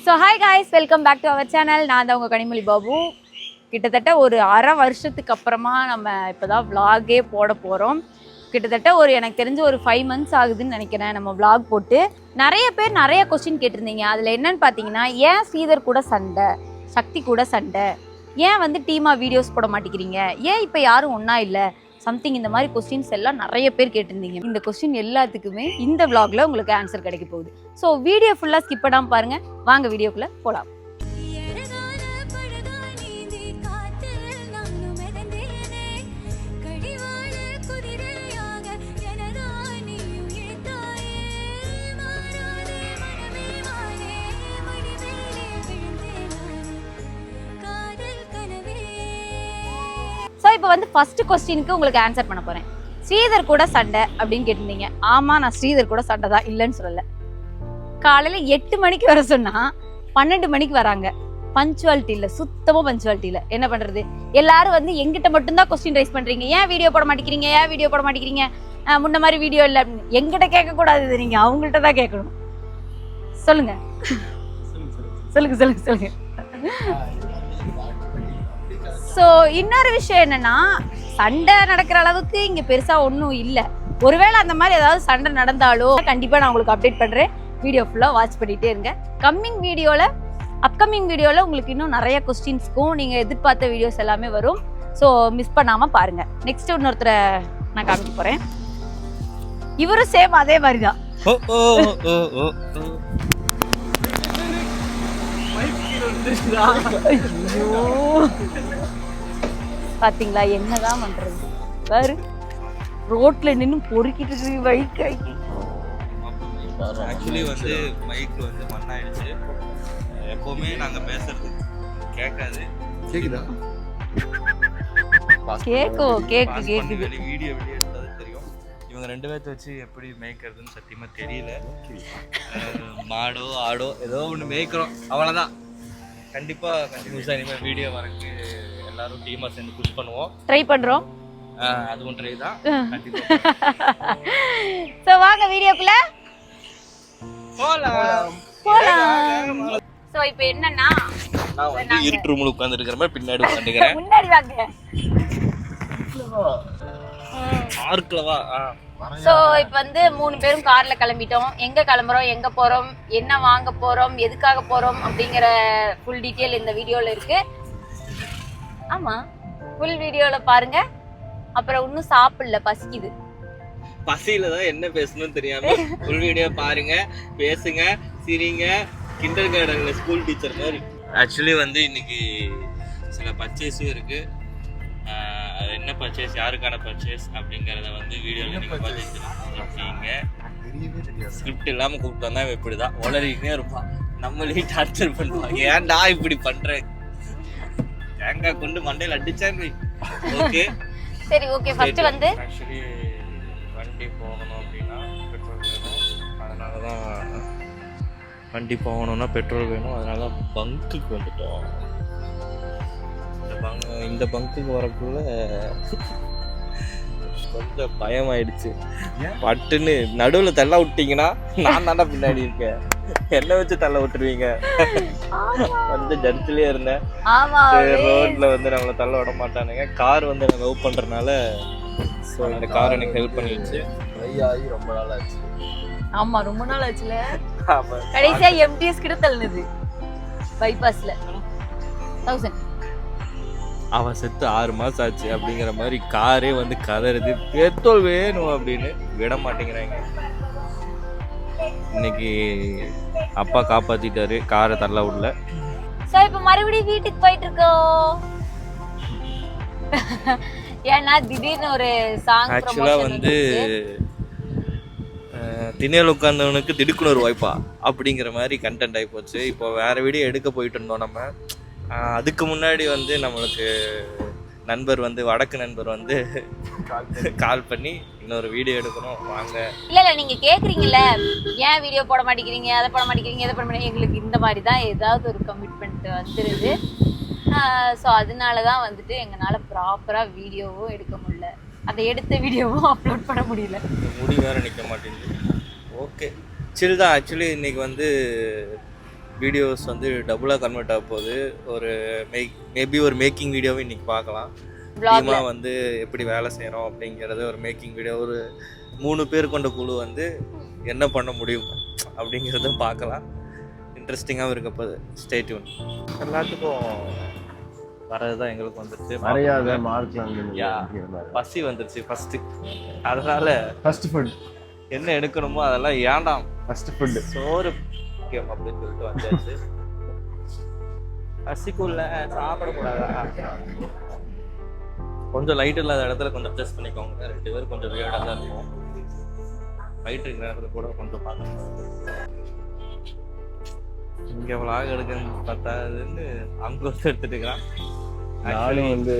So hi guys, welcome back to our channel. நான் தான் உங்கள் கனிமொழி பாபு. கிட்டத்தட்ட ஒரு அரை வருஷத்துக்கு அப்புறமா நம்ம இப்போ தான் விலாகே போட போகிறோம். கிட்டத்தட்ட எனக்கு தெரிஞ்சு ஒரு 5 months ஆகுதுன்னு நினைக்கிறேன் நம்ம விலாக் போட்டு. நிறைய பேர் நிறைய கொஸ்டின் கேட்டிருந்தீங்க. அதில் என்னன்னு பார்த்தீங்கன்னா, ஏன் ஸ்ரீதர் கூட சண்டை, சக்தி கூட சண்டை, ஏன் டீமாக வீடியோஸ் போட மாட்டேங்கிறீங்க, ஏன் இப்போ யாரும் ஒன்றா இல்லை, சம்திங் இந்த மாதிரி கொஸ்டின்ஸ் எல்லாம் நிறைய பேர் கேட்டிருந்தீங்க. இந்த கொஸ்டின் எல்லாத்துக்குமே இந்த விலாகில் உங்களுக்கு ஆன்சர் கிடைக்க போகுது. ஸோ வீடியோ ஃபுல்லாக ஸ்கிப் பண்ணாமல் பாருங்கள். வாங்க வீடியோக்குள்ளே போகலாம். ஸோ இப்போ ஃபர்ஸ்ட் கொஸ்டினுக்கு உங்களுக்கு ஆன்சர் பண்ண போகிறேன். ஸ்ரீதர் கூட சண்டை அப்படின்னு கேட்டிருந்தீங்க. ஆமாம், நான் ஸ்ரீதர் கூட சண்டை தான், இல்லைன்னு சொல்லலை. காலையில் 8 மணிக்கு வர சொன்னால் 12 மணிக்கு வராங்க. பஞ்சுவாலிட்டி இல்லை, சுத்தமாக பஞ்சுவாலிட்டி இல்லை. என்ன பண்ணுறது? எல்லாரும் எங்கிட்ட மட்டும்தான் கொஸ்டின் ரைஸ் பண்ணுறீங்க. ஏன் வீடியோ போட மாட்டேங்கிறீங்க, ஏன் வீடியோ போட மாட்டேங்கிறீங்க, முன்ன மாதிரி வீடியோ இல்லை அப்படின்னு. எங்கிட்ட கேட்கக்கூடாது, இது நீங்கள் அவங்கள்ட்ட தான் கேட்கணும். சொல்லுங்கள் சொல்லுங்கள் சொல்லுங்கள் சொல்லுங்கள். ஸோ இன்னொரு விஷயம் என்னன்னா, சண்டை நடக்கிற அளவுக்கு இங்கே பெருசாக ஒன்றும் இல்லை. ஒருவேளை அந்த மாதிரி ஏதாவது சண்டை நடந்தாலோ கண்டிப்பாக நான் உங்களுக்கு அப்டேட் பண்ணுறேன். வீடியோ ஃபுல்லாக வாட்ச் பண்ணிகிட்டே இருங்க. அப்கமிங் வீடியோவில் உங்களுக்கு இன்னும் நிறைய கொஸ்டின்ஸ்க்கும் நீங்கள் எதிர்பார்த்த வீடியோஸ் எல்லாமே வரும். ஸோ மிஸ் பண்ணாமல் பாருங்கள். நெக்ஸ்ட் இன்னொருத்தரை நான் காமிக்க போகிறேன். இவரும் சேம் அதே மாதிரி தான். பாத்தீங்களா என்னதான் பண்றது பாரு, ரோட்ல நின்னு பொறுக்கிட்டு இருக்கு பைக். Actually mic மண்ணாயிடுச்சு. எப்பவுமே நாங்க பேசுறது கேட்காது. கேக்குதா? கேக்கு வீடியோ எடுத்தது தெரியும். இவங்க 2 பேர்த்த வச்சு எப்படி மேய்க்கிறதுன்னு சத்தியமா தெரியல. மாடோ ஆடோ ஏதோ ஒன்று மேய்க்கிறோம், அவ்வளோதான். கண்டிப்பா கண்டினியூஸா இனிமேல் வீடியோ வரக்கு எல்லாரும் டீமா சேர்ந்து புஷ் பண்ணுவோம், ட்ரை பண்றோம். அதுவும் ட்ரை தான் கண்டிப்பா. சோ வாங்க வீடியோக்குள்ள போலாம். சோ இப்போ என்னன்னா, நான் இருட்டு ரூம்ல உட்கார்ந்து இருக்கிற மாதிரி பின்னாடி உட்கார்ந்துக்கிறேன். முன்னாடி வாங்க. பார்க்கலவா? ஸோ இப்போ 3 பேரும் கார்ல கிளம்பிட்டோம். எங்க கிளம்புறோம், எங்க போறோம், என்ன வாங்க போறோம், எதுக்காக போறோம் அப்படிங்கிற ஃபுல் டீட்டெயில் இந்த வீடியோல இருக்கு. ஆமா, ஃபுல் வீடியோல பாருங்க. அப்புறம் இன்னும் சாப்பிடல, பசிக்குது. பசியில தான் என்ன பேசணும்னு தெரியாம ஃபுல் வீடியோ பாருங்க, பேசுங்க, சிரிங்க. கிண்டர் கார்டன்ல ஸ்கூல் டீச்சர் மாதிரி. ஆக்சுவலி இன்னைக்கு சில பர்ச்சேஸும் இருக்கு. அது என்ன பர்ச்சேஸ், யாருக்கான பர்ச்சேஸ் அப்படிங்கிறத வீடியோவில் நீங்கள் பார்த்துருக்கீங்க. ஸ்கிரிப்ட் இல்லாமல் கூப்பிட்டு வந்தா இப்படி தான் உளறிக்கிட்டே இருப்பான், நம்மளையும் டார்ச்சர் பண்ணுவாங்க. ஏன்டா இப்படி பண்ணுறேன், தேங்காய் கொண்டு மண்டையில் அடிச்சாங்க. ஓகே சரி, ஓகே. ஃபர்ஸ்ட் ஆக்சுவலி வண்டி போகணும் அப்படின்னா பெட்ரோல் வேணும். அதனால தான் வண்டி போகணும்னா பெட்ரோல் வேணும். அதனால தான் பங்குக்கு வந்துட்டோம். இந்த பங்குக்கு வரக்குள்ள கொஞ்சம் பயம் ஆயிடுச்சு. பட்டுன்னு நடுவில் தள்ள விட்டீங்கன்னா நான் தானே பின்னாடி இருக்கேன், என்ன வச்சு தள்ள விட்டுருவீங்க. கொஞ்சம் ஜர்ச்சிலே இருந்தேன். ரோட்ல நம்மளை தள்ள விட மாட்டானுங்க. கார் நான் லவ் பண்றதுனால ஸோ இந்த கார் எனக்கு ஹெல்ப் பண்ணிடுச்சு. ரொம்ப நாள் ஆச்சு. ஆமா, ரொம்ப நாள் ஆச்சுல. கடைசியா எம்டிஎஸ் கிட்ட தள்ளுனது பைபாஸ்ல 1000. அவன் செத்து 6 மாசம் ஆச்சு அப்படிங்கிற மாதிரி காரே கதறுது, பெட்ரோல் வேணும் அப்படின்னு. விட மாட்டேங்கிறாங்க. இன்னைக்கு அப்பா காப்பாத்திட்டாரு, காரை தள்ள விடல. சோ இப்போ மறுபடியும் வீட்டுக்கு போயிட்டு இருக்கோம். ஏன்னா திடீர்னு ஒரு சாங் ஆக்சுவலா திணையில் உட்கார்ந்தவனுக்கு திடுக்குன்னு ஒரு வாய்ப்பா அப்படிங்கிற மாதிரி கண்டென்ட் ஆகி போச்சு. இப்போ வேற வீடியோ எடுக்க போயிட்டு இருந்தோம் நம்ம. அதுக்கு முன்னாடி நம்மளுக்கு நண்பர் வடக்கு நண்பர் கால் பண்ணி இன்னொரு வீடியோ எடுக்கணும் வாங்க. இல்ல நீங்க கேக்குறீங்கல்ல, ஏன் வீடியோ போட மாட்டேங்கிறீங்க, அதை போட மாட்டேங்கிறீங்க, எதை போட மாட்டேங்கிறீங்க. எங்களுக்கு இந்த மாதிரி தான் ஏதாவது ஒரு கமிட்மெண்ட் வந்துருது. ஸோ அதனால தான் எங்களால் ப்ராப்பராக வீடியோவும் எடுக்க முடியல, அதை எடுத்த வீடியோவும் அப்லோட் பண்ண முடியல. முடி வேற நிற்க மாட்டேங்குது. ஓகே சில் தான். ஆக்சுவலி இன்றைக்கி வீடியோஸ் வந்து டபுளாக கன்வெர்ட் ஆக போகுது. ஒரு மேபி ஒரு மேக்கிங் வீடியோவை இன்றைக்கி பார்க்கலாம். டீமாக வந்து எப்படி வேலை செய்கிறோம் அப்படிங்கிறது ஒரு மேக்கிங் வீடியோ. ஒரு 3 பேர் கொண்ட குழு வந்து என்ன பண்ண முடியும் அப்படிங்கிறத பார்க்கலாம். இன்ட்ரெஸ்டிங்காகவும் இருக்க போகுது. Stay tune. எல்லாத்துக்கும் வரது தான் எங்களுக்கு வந்துருச்சு. மரியாதை மார்க்லாம் பசி வந்துருச்சு ஃபஸ்ட்டு. அதனால் ஃபர்ஸ்ட் ஃபுட் என்ன எடுக்கணுமோ அதெல்லாம் ஏண்டாம், ஃபர்ஸ்ட் ஃபுட் சோறு முக்கியம் அப்படின்னு சொல்லிட்டு வந்தாச்சு. பசிக்குள்ள சாப்பிடக்கூடாதா? கொஞ்சம் லைட் இல்லாத இடத்துல கொஞ்சம் அட்ஜஸ்ட் பண்ணிக்கோங்க. 2 பேரும் கொஞ்சம் வியர்டாக தான் இருக்கும். லைட் இருக்கிற இடத்துல கூட கொஞ்சம் பார்க்கணும். இங்கே விளாக் எடுக்கன்னு பார்த்தாதுன்னு அங்கே வந்து எடுத்துட்டு இருக்கிறான். நானும் வந்து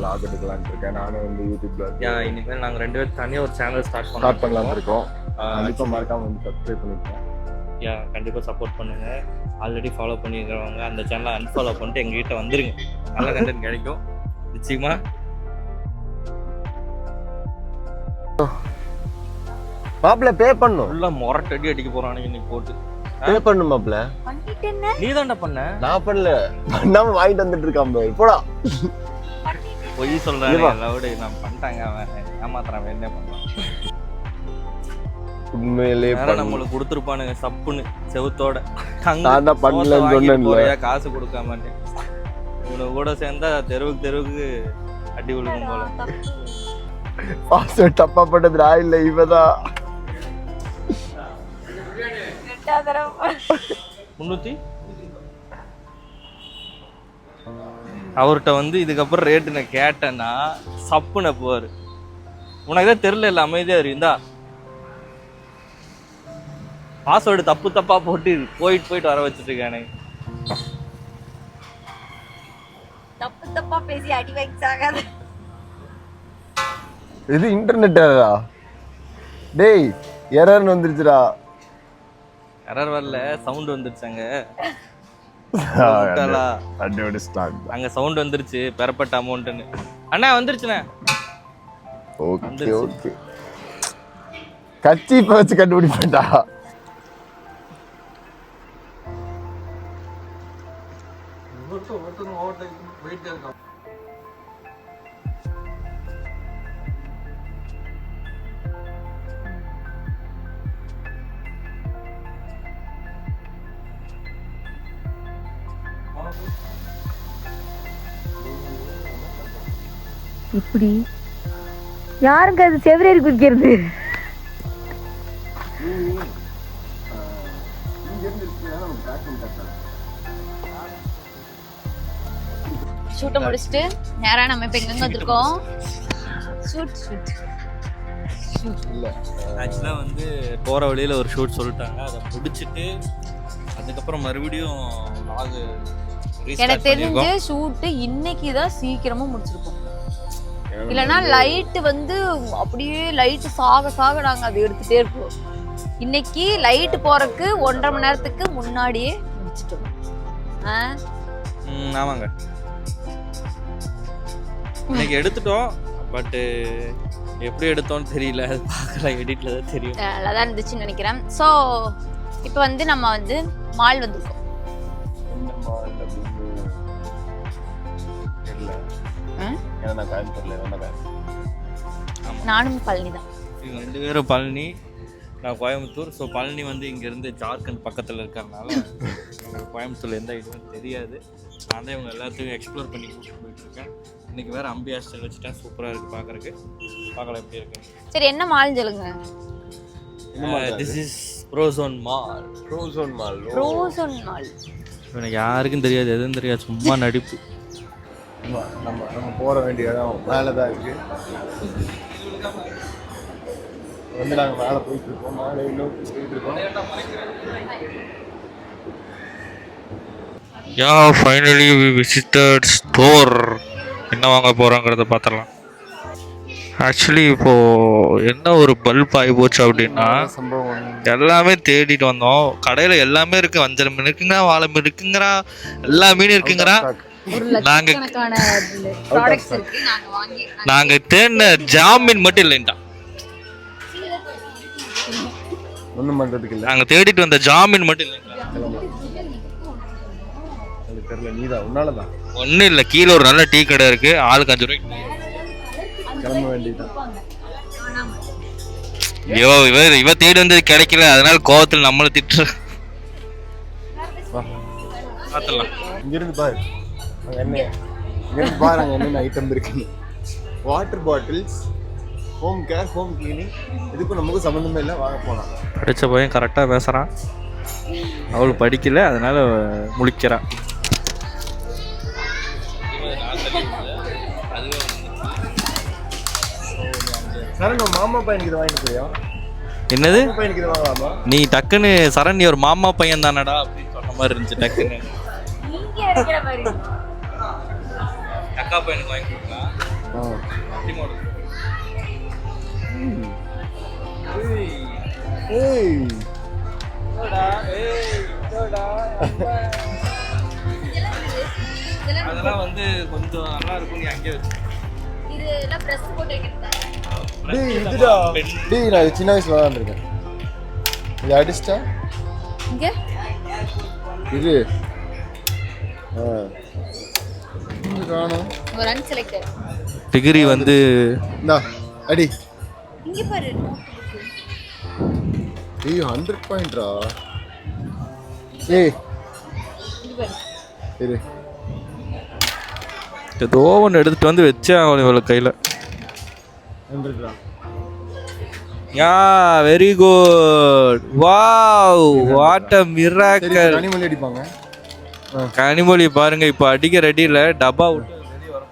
லாக் எடுக்கலான்னு இருக்கேன். நானும் வந்து யூடியூப்ல இனிமேல் நாங்கள் 2 பேரும் தனியாக ஒரு சேனல் ஸ்டார்ட் பண்ணலாம்னு இருக்கோம். கண்டிப்பாக மறக்காம வந்து சப்ஸ்கிரைப் பண்ணிருக்கோம். கண்டிப்பாக சப்போர்ட் பண்ணுங்க. ஆல்ரெடி ஃபாலோ பண்ணிக்கிறவங்க அந்த சேனலை அன்ஃபாலோ பண்ணிட்டு எங்ககிட்ட வந்துருங்க. நல்ல கண்டென்ட் கிடைக்கும் நிச்சயமா. மாப்பிள்ள பே பண்ணும். ஃபுல்லா மொரட்டடி அடிக்க போறானுங்க இன்னைக்கு போட்டு. பே பண்ணு மாப்பிள்ள. நீ தான்டா பண்ண? நான் பண்ணல. பண்ணாம வாங்கிட்டு வந்துட்டு இருக்கான் பாரு. போடா. பொய் சொல்றானே லவுட். நான் பண்ணிட்டாங்க. அவன் ஏமாத்துறான். என்ன பண்றான்? உண்மையிலே நம்மளுக்கு கொடுத்துருப்பானுங்க சப்புன்னு செவுத்தோட. நான் தான் பண்ணலன்னு சொன்னேன்ல. காசு கொடுக்காம இவனை கூட சேர்ந்தா தெருவுக்கு அடி விழுகும் போல. பாஸ்வேர்ட் தப்பா போட்டது நான் இல்ல, இவதான். 300 அவர்கிட்ட வந்து இதுக்கப்புறம் ரேட்டு நான் கேட்டேன்னா சப்புன்னு போவாரு. உனக்கு தான் தெரியல, இல்லை அமைதியா இருந்தா பாஸ்வேர்டு தப்பா போட்டு போயிட்டு வர வச்சுட்டு இருக்கானே. தப்பா பேசி அடி வைச்சாகாத. இது இன்டர்நெட்டா? டேய் எரர் வந்துருச்சுடா. எரர் வரல, சவுண்ட் வந்துருச்சாங்க. அங்க சவுண்ட் வந்துருச்சு பெறப்பட்ட அமௌண்ட்னு. அண்ணா வந்துருச்சுண்ணே. Okay okay. கட்சி இப்ப வச்சு கண்டுபிடிப்பேன்டா. இப்படி யாருங்க அது செவரேறி குதிக்கிறது? ஷூட்டை முடிச்சுட்டு நேரா நம்ம இப்ப எங்க வந்திருக்கோம்? ஷூட் இல்ல ஆக்சுவலா வந்து போற வழியில ஒரு ஷூட் சொல்லிட்டாங்க. அதை முடிச்சிட்டு அதுக்கப்புறம் மறுபடியும் எனக்கு தெரிஞ்சு ஷூட் இன்னைக்கு தான் சீக்கிரமா முடிச்சிருக்கோம். இல்லைன்னா லைட்டு வந்து அப்படியே லைட்டு சாக நாங்க அதை எடுத்துட்டே இருப்போம். இன்னைக்கு லைட்டு போறதுக்கு 1.5 மணி நேரத்துக்கு முன்னாடியே முடிச்சிட்டோம். ஆமாங்க, இன்னைக்கு எடுத்துட்டோம். பட் எப்படி எடுத்தோம்னு தெரியல, அது பார்க்கலாம், எடிட்ல தான் தெரியும். நல்லா தான் இருந்துச்சுன்னு நினைக்கிறேன். ஸோ இப்போ வந்து நம்ம வந்து மால் வந்திருக்கோம். நானும் பழனி தான். இவங்க 2 பேரும் பழனி, நான் கோயம்புத்தூர். ஸோ பழனி வந்து இங்கேருந்து ஜார்க்கண்ட் பக்கத்தில் இருக்கிறதுனால கோயம்புத்தூர்ல எந்த இதுவும் தெரியாது. நான் தான் இவங்க எல்லாத்தையும் எக்ஸ்ப்ளோர் பண்ணி போயிட்டு இருக்கேன். இன்னைக்கு வேற அம்பி ஹாஸ்டல் வச்சுட்டேன். சூப்பராக இருக்குது பார்க்கறதுக்கு. பார்க்கலாம் எப்படி இருக்கு. சரி, என்ன மால் சொல்லுங்க. This is Prozone mall. எனக்கு யாருக்கும் தெரியாது, எதுவும் தெரியாது, சும்மா நடிப்பு. நம்ம போற வேண்டிய இடம் மேலே தான் இருக்கு. வந்து நாங்கள் மேலே போயிட்டு இருக்கோம். மேலே இன்னும் போயிட்டு இருக்கோம். Finally we visited store. என்ன வாங்க போகிறோங்கிறத பார்த்துடலாம். ஆக்சுவலி இப்போது என்ன ஒரு பல்ப் ஆகி போச்சு அப்படின்னா, எல்லாமே தேடிட்டு வந்தோம். கடையில் எல்லாமே இருக்குது. வஞ்சரம் மீன் இருக்குங்கிறா, வாழை மீன் இருக்குங்கிறா, எல்லா மீனும் இருக்குங்கிறா. நாங்கள் தேடின ஜாமீன் மட்டும் இல்லைண்டா. ஒன்றும் பண்ணுறதுக்கு இல்லை. நாங்கள் தேடிட்டு வந்த ஜாமீன் மட்டும் இல்லைங்களா? எனக்கு தெரியல, நீதான் உன்னால தான் ஒன்றும் இல்லை, கீழே ஒரு நல்ல டீ கடை இருக்குது, ஆளுக்கு 5 ரூபாய்க்கு கிளம்ப வேண்டியதுதான். இவ தேடி வந்தது கிடைக்கல, அதனால கோவத்தில் நம்மளை திட்டுற. பார்த்துடலாம். இங்கிருந்து பாரு அங்கே என்ன, இங்கிருந்து பாரு அங்கே என்னென்ன ஐட்டம் இருக்குன்னு. Water bottles, home care, home cleaning, இதுக்கும் நமக்கும் சம்மந்தமே இல்லை. வாங்க போகலாம். படித்த பையன் கரெக்டாக பேசுகிறான், அவள் படிக்கல அதனால முழிக்கிறான். சார் நம்ம மாமா பையனுக்கு இதை வாங்கிட்டு போறியா? என்னது பையனுக்கு இதை வாங்கலாமா? நீ டக்குன்னு சரண் நீ ஒரு மாமா பையன் தானடா அப்படின்னு சொன்ன மாதிரி இருந்துச்சு. டக்குன்னு அக்கா பையனுக்கு வாங்கி கொடுக்கலாம். அதெல்லாம் வந்து கொஞ்சம் நல்லா இருக்கும். நீ அங்கே வச்சு இதுடா டேய், நான் இது சின்ன வயசுல தான் வந்திருக்கேன். இது அடிச்சிட்டா இங்க இது காணும். ஒரு அன்செலக்டட் டிகிரி வந்து இந்தா அடி. இங்க பாரு. ஏய் 100 பாயிண்ட்ரா. ஏய் இங்க பாரு. இரு. ஏதோ ஒன்று எடுத்துட்டு வந்து வச்சே அவன் இவளை கையில். 100 yeah very good. Wow what a miracle. Kanimozhi அடிப்பாங்க. கனிமொழி பாருங்க இப்போ அடிக்க ரெடியில் டப்பா விட்டு வெளியே வர.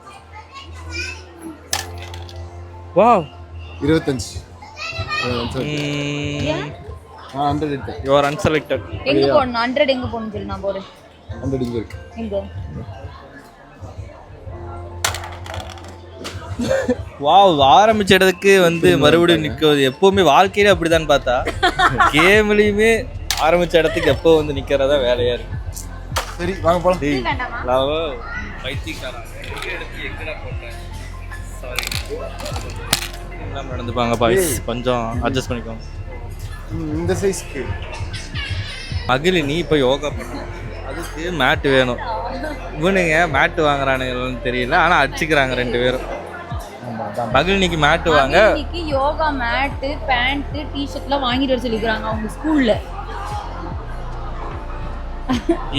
வாவ் 25. 100 எடுத்தேன். You are unselected. எங்க போடணும்? 100 எங்க போடணும் சொல்லு, நான் போறேன். 100 இங்க இருக்கு. எங்க? வாவ் ஆரம்பிச்ச இடத்துக்கு வந்து மறுபடியும் நிற்கிறது எப்பவுமே வாழ்க்கையில அப்படிதான் பார்த்தா கேம்லயுமே ஆரம்பிச்ச இடத்துக்கு எப்போ வந்து நிக்கிறதா வேலையா இருக்கு. சரி வாங்க போலாம். நடந்துப்பாங்க பாய்ஸ், கொஞ்சம் அட்ஜஸ்ட் பண்ணிக்கோங்க. இந்த சைஸ்க்கு மகிழி நீ இப்போ யோகா பண்ண, அதுக்கு மேட்டு வேணும். இவனுங்க மேட்டு வாங்குறானுங்கன்னு தெரியல, ஆனால் அடிச்சுக்கிறாங்க 2 பேரும். மகிழினிக்கு மேட்டு வாங்க, மகிழினிக்கு யோகா மேட்டு, பேண்ட், டி-ஷர்ட்லாம் வாங்கிட்டு வர சொல்லிக்கிறாங்க அவங்க ஸ்கூல்ல.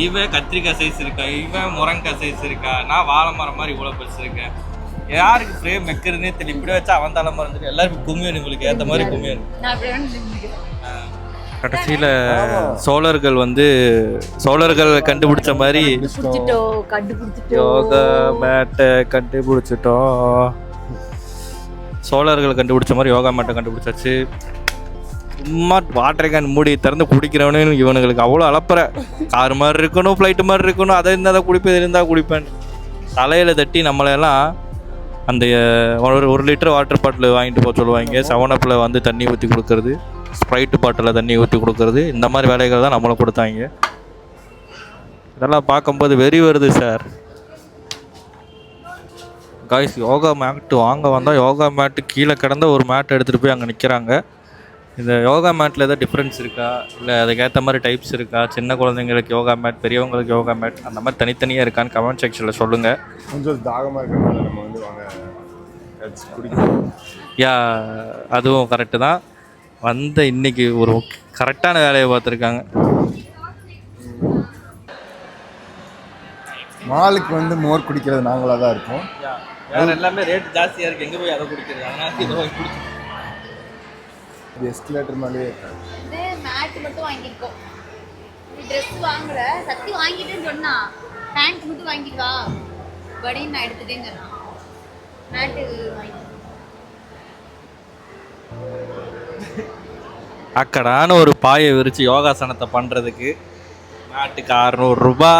இவன் கத்திரிக்காய் சைஸ் இருக்கா, இவன் முருங்கைக்காய் சைஸ் இருக்கா, நான் வாழை மரம் மாதிரி இவ்வளோ பெருசு இருக்கேன். யாருக்கு ஃப்ரேம் வைக்கிறதுனே தெரியல. இப்படி வச்சா அவன் தலை மறந்துட்டு எல்லாருக்கும் கும்மியன், உங்களுக்கு ஏற்ற மாதிரி கும்மியன். கடைசியில் சோழர்கள் கண்டுபிடிச்ச மாதிரி யோகா மேட்டை கண்டுபிடிச்சிட்டோம். சோழர்கள் கண்டுபிடிச்ச மாதிரி யோகா மேட்டை கண்டுபிடிச்சாச்சு. சும்மா வாட்டர் கேன் மூடி திறந்து குடிக்கிறவனு இவனுங்களுக்கு அவ்வளோ அலப்புற. கார் மாதிரி இருக்கணும், ஃப்ளைட்டு மாதிரி இருக்கணும், அதை இருந்தால் தான் குடிப்பேன், இது இருந்தால் குடிப்பேன். தலையில் தட்டி நம்மளையெல்லாம் அந்த 1 லிட்டர் வாட்டர் பாட்டில் வாங்கிட்டு போக சொல்லுவாங்க. 7-Upல வந்து தண்ணி ஊற்றி கொடுக்கறது, ஸ்ப்ரைட்டு பாட்டில் தண்ணி ஊற்றி கொடுக்கறது, இந்த மாதிரி வேலைகள் தான் நம்மளை கொடுத்தாங்க. இதெல்லாம் பார்க்கும்போது வெறி வருது சார். காய்ஸ் யோகா மேட்டு வாங்க வந்தால் யோகா மேட்டு கீழே கிடந்த ஒரு மேட் எடுத்துகிட்டு போய் அங்கே நிற்கிறாங்க. இந்த யோகா மேட்டில் எதாவது டிஃப்ரென்ஸ் இருக்கா, இல்லை அதுக்கேற்ற மாதிரி டைப்ஸ் இருக்கா? சின்ன குழந்தைங்களுக்கு யோகா மேட், பெரியவங்களுக்கு யோகா மேட், அந்த மாதிரி தனித்தனியாக இருக்கான்னு கமெண்ட் செக்ஷனில் சொல்லுங்கள். கொஞ்சம் தாகமாக இருக்கிறதுனால நம்ம வந்து வாங்க குடிக்கணும். யா அதுவும் கரெக்டு தான். வந்த இன்னைக்கு ஒரு கரெக்டான வேலையை பார்த்துருக்காங்க. மாலுக்கு வந்து மோர் குடிக்கிறது நாங்களாக தான் இருக்கோம். வேறு எல்லாமே ரேட் ஜாஸ்தியாக இருக்குது, எங்கே போய் அதை குடிக்கிறது, அதனால இதை போய் குடிச்சு இது எஸ்கலேட்டர் மேலே இது மேட் மட்டும் வாங்கிருக்கோம். நீ ட்ரெஸ் வாங்கல, சத்தி வாங்கிட்டேன்னு சொன்னா, பேண்ட் மட்டும் வாங்கிட்டு வா படின்னு நான் எடுத்துட்டேன்னு சொன்னான். மேட்டு வாங்கி அக்கடான ஒரு பாயை விரித்து யோகாசனத்தை பண்ணுறதுக்கு மேட்டுக்கு 600 ரூபா,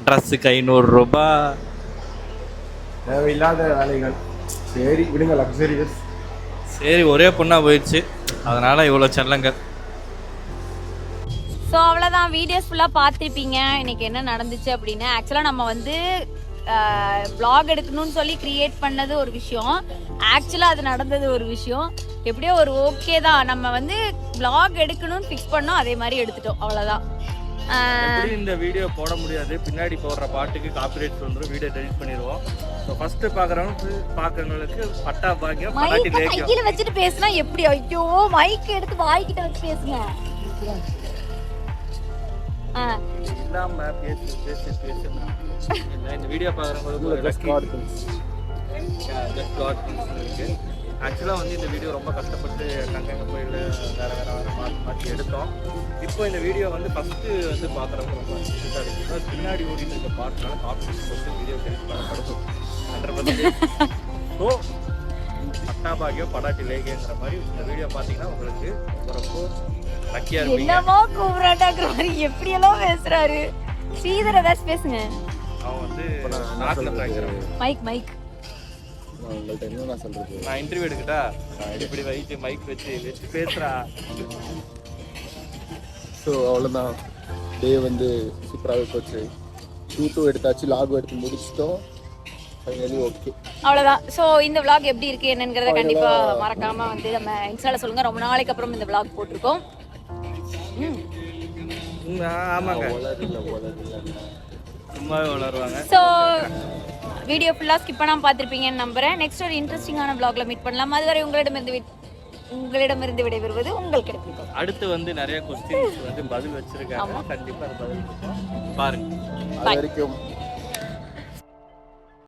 ட்ரெஸ்ஸுக்கு 500 ரூபா. தேவையில்லாத வேலைகள். சரி விடுங்க, லக்ஸரியஸ். சரி ஒரே பொண்ணாக போயிடுச்சு, அதனால் இவ்வளோ செல்லங்கள். ஸோ அவ்வளோதான், வீடியோஸ் ஃபுல்லாக பார்த்துருப்பீங்க. இன்றைக்கி என்ன நடந்துச்சு அப்படின்னு. ஆக்சுவலாக நம்ம வந்து வ்ளாக் எடுக்கணும்னு சொல்லி க்ரியேட் பண்ணது ஒரு விஷயம், ஆக்சுவலாக அது நடந்தது ஒரு விஷயம். எப்படியோ ஒரு ஓகே தான். நம்ம வந்து vlog எடுக்கணும்னு ஃபிக்ஸ் பண்ணோம், அதே மாதிரி எடுத்துட்டோம், அவ்வளவுதான். எப்படி இந்த வீடியோ போட முடியாது, பின்னாடி போடுற பாட்டுக்கு காப்பிரைட்ஸ் வந்துடும், வீடியோ டெலிட் பண்ணிடுவோம். ஸோ ஃபர்ஸ்ட் பார்க்குறவங்களுக்கு பட்டா பாக்கியம் பட்டாட்டி மைக் லேக்கியம். கையில வச்சுட்டு பேசினா எப்படி? ஐயோ, மைக் எடுத்து வாய்க்கிட்ட வச்சு பேசுங்க. இல்லாம பேசு இந்த வீடியோ பார்க்குறவங்களுக்கு ஒரு Just lucky God things. Just got இருக்கு. ஆக்சுவலாக வந்து இந்த வீடியோ ரொம்ப கஷ்டப்பட்டு கங்கங்க கோயில் வேறு மாற்றி எடுத்தோம். இப்போ இந்த வீடியோ வந்து ஃபஸ்ட்டு வந்து பார்க்குறவங்க ரொம்ப இதாக இருக்குது. பின்னாடி ஓடிட்டு இருக்க பார்ட்னால காப்பி போட்டு வீடியோ டெலிட் பண்ணப்படும் 100%. ஸோ பட்டாபாகியம் படாட்டி லேகேங்கிற மாதிரி இந்த வீடியோ பார்த்தீங்கன்னா உங்களுக்கு ரொம்ப லக்கியாக இருப்பீங்க. என்னமோ கூப்பிடாட்டாக்குற மாதிரி எப்படியெல்லாம் பேசுறாரு. ஸ்ரீதர் ஏதாச்சும் பேசுங்க. அவன் வந்து இப்ப நான் என்ன நாட்டில் சொல்றது? பிராக்சர். மைக் நான் உங்கள்ட்ட என்ன நான் சொல்றது? நான் இன்டர்வியூ எடுக்கட்டா? இப்படி வைத்து மைக் வச்சு பேசுகிறா. ஸோ அவ்வளோதான், டே வந்து சூப்பராகவே போச்சு. ஷூட்டும் எடுத்தாச்சு, லாகும் எடுத்து முடிச்சிட்டோம். Finally okay. அவ்வளவுதான். ஸோ இந்த vlog எப்படி இருக்கு என்னங்கிறத கண்டிப்பா மறக்காம வந்து நம்ம இன்ஸ்டால சொல்லுங்க. ரொம்ப நாளைக்கு அப்புறம் இந்த vlog போட்டிருக்கோம். ஆமாங்க, வளரல சும்மாவே வளருவாங்க. ஸோ வீடியோ ஃபுல்லாக ஸ்கிப் பண்ணாமல் பார்த்துருப்பீங்கன்னு நம்புறேன். நெக்ஸ்ட் ஒரு இன்ட்ரெஸ்டிங்கான vlogல மீட் பண்ணலாம். அதுவரை உங்களிடமிருந்து விடைபெறுவது உங்கள் கிடைக்கும். அடுத்து வந்து நிறைய கொஸ்டின்ஸ் வந்து பதில் வச்சிருக்காங்க. கண்டிப்பா அது பதில் கொடுப்போம். பாருங்க. அது வரைக்கும்